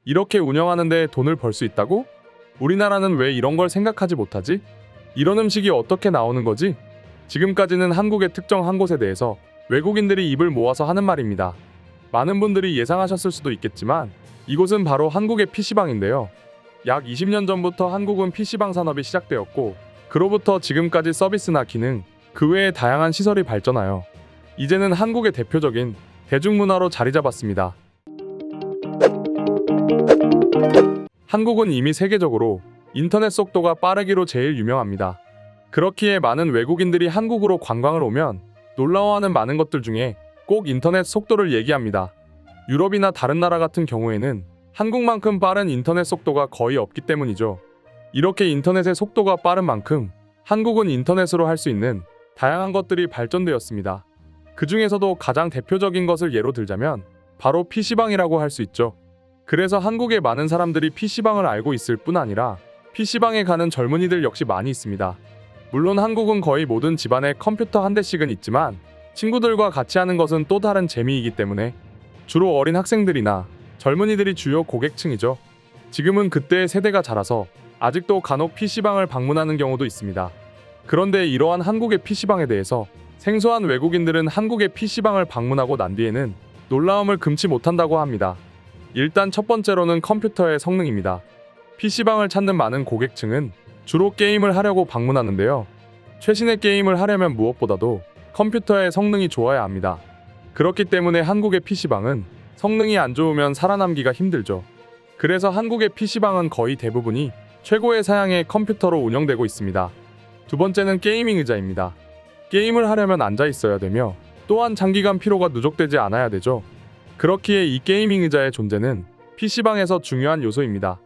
이렇게 운영하는데 돈을 벌 수 있다고? 우리나라는 왜 이런 걸 생각하지 못하지? 이런 음식이 어떻게 나오는 거지? 지금까지는 한국의 특정 한 곳에 대해서 외국인들이 입을 모아서 하는 말입니다. 많은 분들이 예상하셨을 수도 있겠지만 이곳은 바로 한국의 PC방인데요. 약 20년 전부터 한국은 PC방 산업이 시작되었고 그로부터 지금까지 서비스나 기능, 그 외에 다양한 시설이 발전하여 이제는 한국의 대표적인 대중문화로 자리 잡았습니다. 한국은 이미 세계적으로 인터넷 속도가 빠르기로 제일 유명합니다. 그렇기에 많은 외국인들이 한국으로 관광을 오면 놀라워하는 많은 것들 중에 꼭 인터넷 속도를 얘기합니다. 유럽이나 다른 나라 같은 경우에는 한국만큼 빠른 인터넷 속도가 거의 없기 때문이죠. 이렇게 인터넷의 속도가 빠른 만큼 한국은 인터넷으로 할 수 있는 다양한 것들이 발전되었습니다. 그 중에서도 가장 대표적인 것을 예로 들자면 바로 PC방이라고 할 수 있죠. 그래서 한국의 많은 사람들이 PC방을 알고 있을 뿐 아니라 PC방에 가는 젊은이들 역시 많이 있습니다. 물론 한국은 거의 모든 집안에 컴퓨터 한 대씩은 있지만 친구들과 같이 하는 것은 또 다른 재미이기 때문에 주로 어린 학생들이나 젊은이들이 주요 고객층이죠. 지금은 그때의 세대가 자라서 아직도 간혹 PC방을 방문하는 경우도 있습니다. 그런데 이러한 한국의 PC방에 대해서 생소한 외국인들은 한국의 PC방을 방문하고 난 뒤에는 놀라움을 금치 못한다고 합니다. 일단 첫 번째로는 컴퓨터의 성능입니다. PC방을 찾는 많은 고객층은 주로 게임을 하려고 방문하는데요. 최신의 게임을 하려면 무엇보다도 컴퓨터의 성능이 좋아야 합니다. 그렇기 때문에 한국의 PC방은 성능이 안 좋으면 살아남기가 힘들죠. 그래서 한국의 PC방은 거의 대부분이 최고의 사양의 컴퓨터로 운영되고 있습니다. 두 번째는 게이밍 의자입니다. 게임을 하려면 앉아 있어야 되며 또한 장기간 피로가 누적되지 않아야 되죠. 그렇기에 이 게이밍 의자의 존재는 PC방에서 중요한 요소입니다.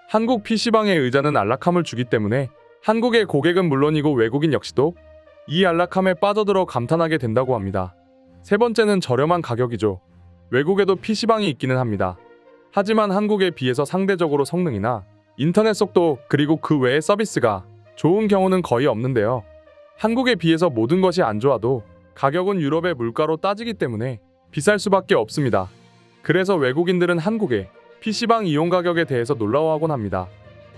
한국 PC방의 의자는 안락함을 주기 때문에 한국의 고객은 물론이고 외국인 역시도 이 안락함에 빠져들어 감탄하게 된다고 합니다. 세 번째는 저렴한 가격이죠. 외국에도 PC방이 있기는 합니다. 하지만 한국에 비해서 상대적으로 성능이나 인터넷 속도 그리고 그 외의 서비스가 좋은 경우는 거의 없는데요. 한국에 비해서 모든 것이 안 좋아도 가격은 유럽의 물가로 따지기 때문에 비쌀 수밖에 없습니다. 그래서 외국인들은 한국의 PC방 이용 가격에 대해서 놀라워하곤 합니다.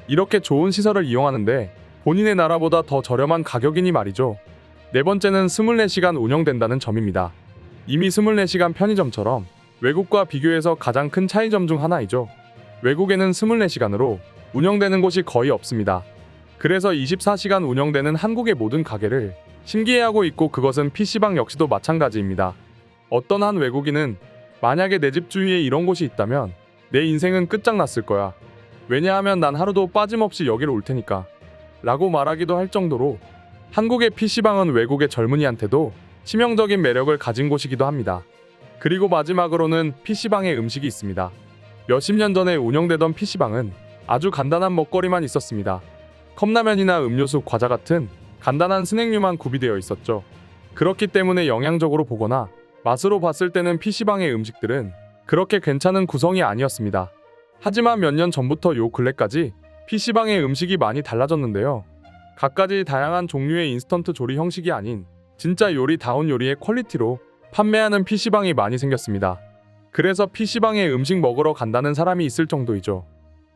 이렇게 좋은 시설을 이용하는데 본인의 나라보다 더 저렴한 가격이니 말이죠. 네 번째는 24시간 운영된다는 점입니다. 이미 24시간 편의점처럼 외국과 비교해서 가장 큰 차이점 중 하나이죠. 외국에는 24시간으로 운영되는 곳이 거의 없습니다. 그래서 24시간 운영되는 한국의 모든 가게를 신기해하고 있고 그것은 PC방 역시도 마찬가지입니다. 어떤 한 외국인은 만약에 내 집 주위에 이런 곳이 있다면 내 인생은 끝장났을 거야. 왜냐하면 난 하루도 빠짐없이 여기를 올 테니까. 라고 말하기도 할 정도로 한국의 PC방은 외국의 젊은이한테도 치명적인 매력을 가진 곳이기도 합니다. 그리고 마지막으로는 PC방의 음식이 있습니다. 몇십 년 전에 운영되던 PC방은 아주 간단한 먹거리만 있었습니다. 컵라면이나 음료수, 과자 같은 간단한 스낵류만 구비되어 있었죠. 그렇기 때문에 영양적으로 보거나 맛으로 봤을 때는 PC방의 음식들은 그렇게 괜찮은 구성이 아니었습니다. 하지만 몇 년 전부터 요 근래까지 PC방의 음식이 많이 달라졌는데요. 갖가지 다양한 종류의 인스턴트 조리 형식이 아닌 진짜 요리다운 요리의 퀄리티로 판매하는 PC방이 많이 생겼습니다. 그래서 PC방에 음식 먹으러 간다는 사람이 있을 정도이죠.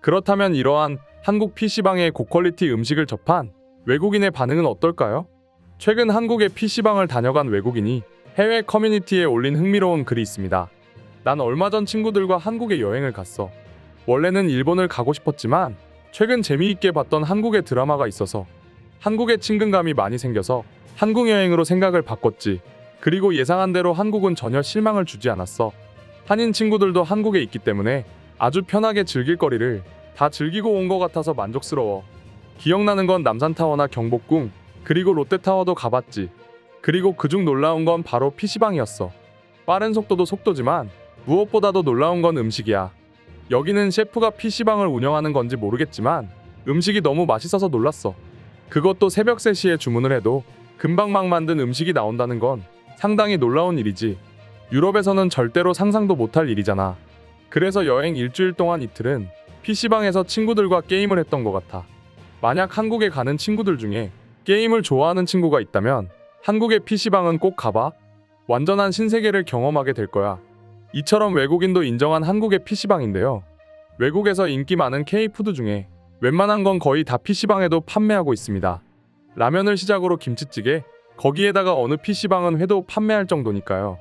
그렇다면 이러한 한국 PC방의 고퀄리티 음식을 접한 외국인의 반응은 어떨까요? 최근 한국의 PC방을 다녀간 외국인이 해외 커뮤니티에 올린 흥미로운 글이 있습니다. 난 얼마 전 친구들과 한국에 여행을 갔어. 원래는 일본을 가고 싶었지만 최근 재미있게 봤던 한국의 드라마가 있어서 한국에 친근감이 많이 생겨서 한국 여행으로 생각을 바꿨지. 그리고 예상한 대로 한국은 전혀 실망을 주지 않았어. 한인 친구들도 한국에 있기 때문에 아주 편하게 즐길 거리를 다 즐기고 온 것 같아서 만족스러워. 기억나는 건 남산타워나 경복궁, 그리고 롯데타워도 가봤지. 그리고 그중 놀라운 건 바로 PC방이었어. 빠른 속도도 속도지만 무엇보다도 놀라운 건 음식이야. 여기는 셰프가 PC방을 운영하는 건지 모르겠지만 음식이 너무 맛있어서 놀랐어. 그것도 새벽 3시에 주문을 해도 금방 막 만든 음식이 나온다는 건 상당히 놀라운 일이지. 유럽에서는 절대로 상상도 못할 일이잖아. 그래서 여행 일주일 동안 이틀은 PC방에서 친구들과 게임을 했던 것 같아. 만약 한국에 가는 친구들 중에 게임을 좋아하는 친구가 있다면 한국의 PC방은 꼭 가봐. 완전한 신세계를 경험하게 될 거야. 이처럼 외국인도 인정한 한국의 PC방인데요. 외국에서 인기 많은 K푸드 중에 웬만한 건 거의 다 PC방에도 판매하고 있습니다. 라면을 시작으로 김치찌개, 거기에다가 어느 PC방은 회도 판매할 정도니까요.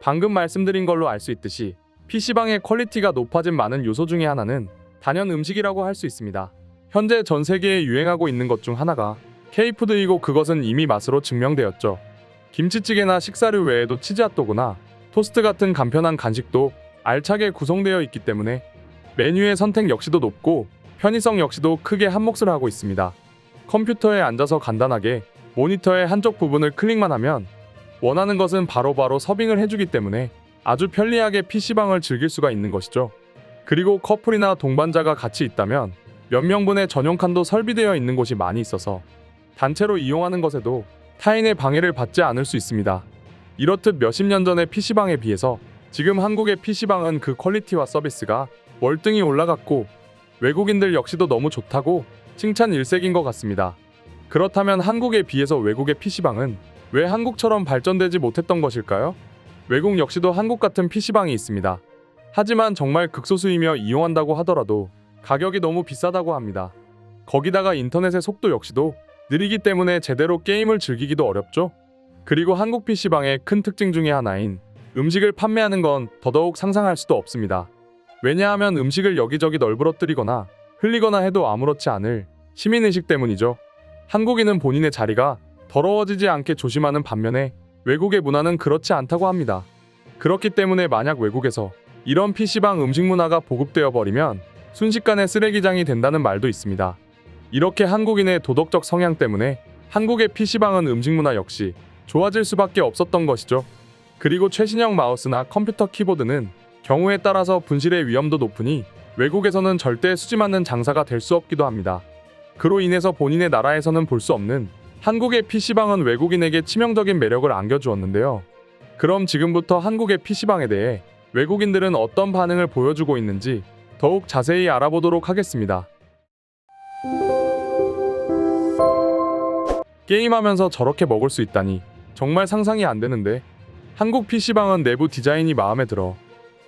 방금 말씀드린 걸로 알 수 있듯이 PC방의 퀄리티가 높아진 많은 요소 중에 하나는 단연 음식이라고 할 수 있습니다. 현재 전 세계에 유행하고 있는 것 중 하나가 K푸드이고 그것은 이미 맛으로 증명되었죠. 김치찌개나 식사류 외에도 치즈핫도그나 토스트 같은 간편한 간식도 알차게 구성되어 있기 때문에 메뉴의 선택 역시도 높고 편의성 역시도 크게 한몫을 하고 있습니다. 컴퓨터에 앉아서 간단하게 모니터의 한쪽 부분을 클릭만 하면 원하는 것은 바로바로 서빙을 해주기 때문에 아주 편리하게 PC방을 즐길 수가 있는 것이죠. 그리고 커플이나 동반자가 같이 있다면 몇 명분의 전용 칸도 설비되어 있는 곳이 많이 있어서 단체로 이용하는 것에도 타인의 방해를 받지 않을 수 있습니다. 이렇듯 몇십 년 전의 PC방에 비해서 지금 한국의 PC방은 그 퀄리티와 서비스가 월등히 올라갔고 외국인들 역시도 너무 좋다고 칭찬 일색인 것 같습니다. 그렇다면 한국에 비해서 외국의 PC방은 왜 한국처럼 발전되지 못했던 것일까요? 외국 역시도 한국 같은 PC방이 있습니다. 하지만 정말 극소수이며 이용한다고 하더라도 가격이 너무 비싸다고 합니다. 거기다가 인터넷의 속도 역시도 느리기 때문에 제대로 게임을 즐기기도 어렵죠. 그리고 한국 PC방의 큰 특징 중에 하나인 음식을 판매하는 건 더더욱 상상할 수도 없습니다. 왜냐하면 음식을 여기저기 널브러뜨리거나 흘리거나 해도 아무렇지 않을 시민의식 때문이죠. 한국인은 본인의 자리가 더러워지지 않게 조심하는 반면에 외국의 문화는 그렇지 않다고 합니다. 그렇기 때문에 만약 외국에서 이런 PC방 음식 문화가 보급되어 버리면 순식간에 쓰레기장이 된다는 말도 있습니다. 이렇게 한국인의 도덕적 성향 때문에 한국의 PC방은 음식 문화 역시 좋아질 수밖에 없었던 것이죠. 그리고 최신형 마우스나 컴퓨터 키보드는 경우에 따라서 분실의 위험도 높으니 외국에서는 절대 수지 맞는 장사가 될 수 없기도 합니다. 그로 인해서 본인의 나라에서는 볼 수 없는 한국의 PC방은 외국인에게 치명적인 매력을 안겨주었는데요. 그럼 지금부터 한국의 PC방에 대해 외국인들은 어떤 반응을 보여주고 있는지 더욱 자세히 알아보도록 하겠습니다. 게임하면서 저렇게 먹을 수 있다니 정말 상상이 안 되는데 한국 PC방은 내부 디자인이 마음에 들어.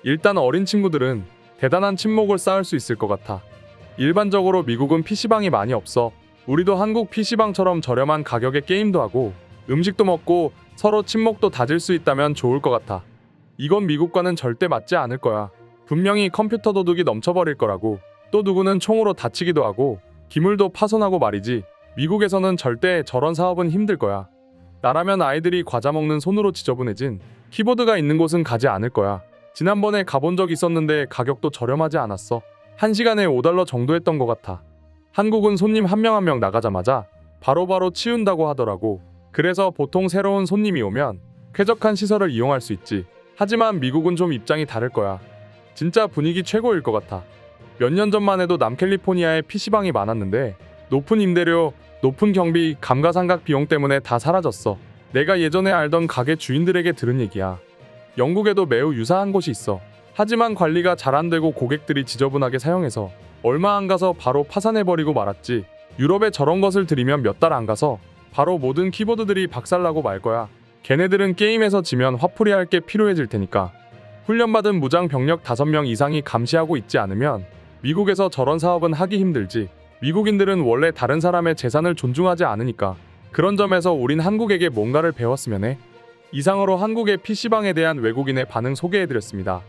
일단 어린 친구들은 대단한 친목을 쌓을 수 있을 것 같아. 일반적으로 미국은 PC방이 많이 없어. 우리도 한국 PC방처럼 저렴한 가격에 게임도 하고 음식도 먹고 서로 친목도 다질 수 있다면 좋을 것 같아. 이건 미국과는 절대 맞지 않을 거야. 분명히 컴퓨터 도둑이 넘쳐버릴 거라고. 또 누구는 총으로 다치기도 하고 기물도 파손하고 말이지. 미국에서는 절대 저런 사업은 힘들 거야. 나라면 아이들이 과자 먹는 손으로 지저분해진 키보드가 있는 곳은 가지 않을 거야. 지난번에 가본 적 있었는데 가격도 저렴하지 않았어. 1시간에 $5 정도 했던 것 같아. 한국은 손님 한 명 한 명 나가자마자 바로바로 치운다고 하더라고. 그래서 보통 새로운 손님이 오면 쾌적한 시설을 이용할 수 있지. 하지만 미국은 좀 입장이 다를 거야. 진짜 분위기 최고일 것 같아. 몇 년 전만 해도 남캘리포니아에 PC방이 많았는데 높은 임대료, 높은 경비, 감가상각 비용 때문에 다 사라졌어. 내가 예전에 알던 가게 주인들에게 들은 얘기야. 영국에도 매우 유사한 곳이 있어. 하지만 관리가 잘 안 되고 고객들이 지저분하게 사용해서 얼마 안 가서 바로 파산해버리고 말았지. 유럽에 저런 것을 들이면 몇 달 안 가서 바로 모든 키보드들이 박살나고 말 거야. 걔네들은 게임에서 지면 화풀이할 게 필요해질 테니까. 훈련받은 무장 병력 5명 이상이 감시하고 있지 않으면 미국에서 저런 사업은 하기 힘들지. 미국인들은 원래 다른 사람의 재산을 존중하지 않으니까. 그런 점에서 우린 한국에게 뭔가를 배웠으면 해. 이상으로 한국의 PC방에 대한 외국인의 반응 소개해드렸습니다.